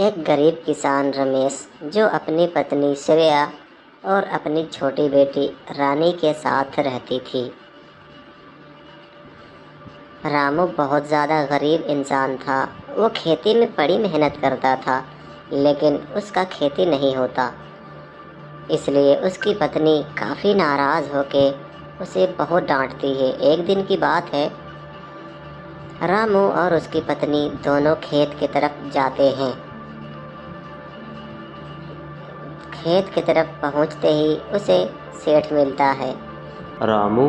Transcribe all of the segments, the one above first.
एक गरीब किसान रमेश जो अपनी पत्नी श्रेया और अपनी छोटी बेटी रानी के साथ रहती थी। रामू बहुत ज़्यादा गरीब इंसान था। वो खेती में बड़ी मेहनत करता था, लेकिन उसका खेती नहीं होता। इसलिए उसकी पत्नी काफ़ी नाराज़ होके उसे बहुत डांटती है। एक दिन की बात है, रामू और उसकी पत्नी दोनों खेत की तरफ जाते हैं। खेत की तरफ पहुंचते ही उसे सेठ मिलता है। रामू,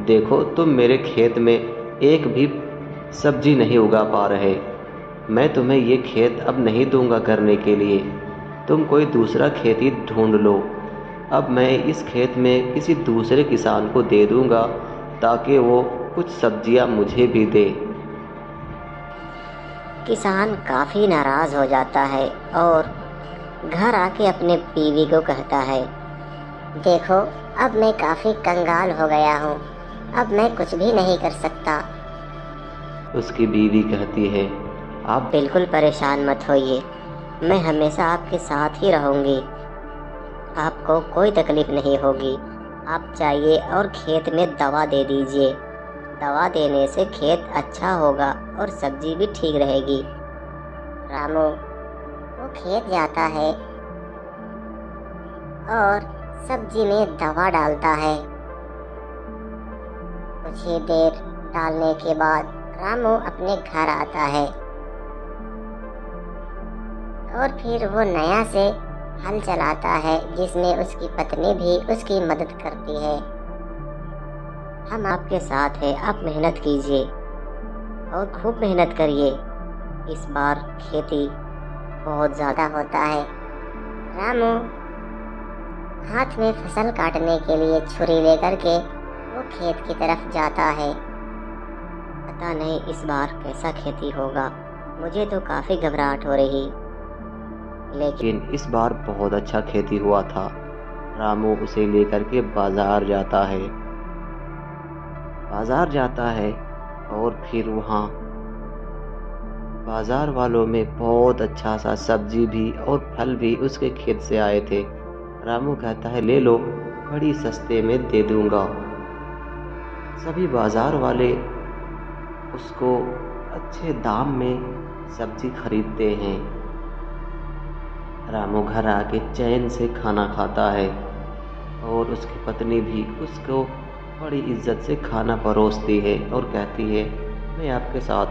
देखो तुम मेरे खेत में एक भी सब्जी नहीं उगा पा रहे। मैं तुम्हें ये खेत अब नहीं दूंगा करने के लिए। तुम कोई दूसरा खेती ढूंढ लो। अब मैं इस खेत में किसी दूसरे किसान को दे दूंगा ताकि वो कुछ सब्जियां मुझे भी दे। किसान काफ़ी नाराज़ हो जाता है और घर आके अपने बीवी को कहता है, देखो अब मैं काफ़ी कंगाल हो गया हूँ, अब मैं कुछ भी नहीं कर सकता। उसकी बीवी कहती है, आप बिल्कुल परेशान मत होइए, मैं हमेशा आपके साथ ही रहूँगी। आपको कोई तकलीफ़ नहीं होगी। आप जाइए और खेत में दवा दे दीजिए। दवा देने से खेत अच्छा होगा और सब्जी भी ठीक रहेगी। रामू वो खेत जाता है और सब्जी में दवा डालता है। कुछ ही देर डालने के बाद रामू अपने घर आता है और फिर वो नया से हल चलाता है, जिसमें उसकी पत्नी भी उसकी मदद करती है। हम आपके साथ हैं, आप मेहनत कीजिए और खूब मेहनत करिए। इस बार खेती बहुत ज़्यादा होता है। रामू हाथ में फसल काटने के लिए छुरी लेकर के वो खेत की तरफ जाता है। पता नहीं इस बार कैसा खेती होगा, मुझे तो काफ़ी घबराहट हो रही। लेकिन इस बार बहुत अच्छा खेती हुआ था। रामू उसे लेकर के बाजार जाता है और फिर वहाँ बाजार वालों में बहुत अच्छा सा सब्जी भी और फल भी उसके खेत से आए थे। रामू कहता है, ले लो, बड़ी सस्ते में दे दूंगा। सभी बाजार वाले उसको अच्छे दाम में सब्जी खरीदते हैं। रामू घर आके चैन से खाना खाता है और उसकी पत्नी भी उसको बड़ी इज्जत से खाना परोसती है और कहती है, मैं आपके साथ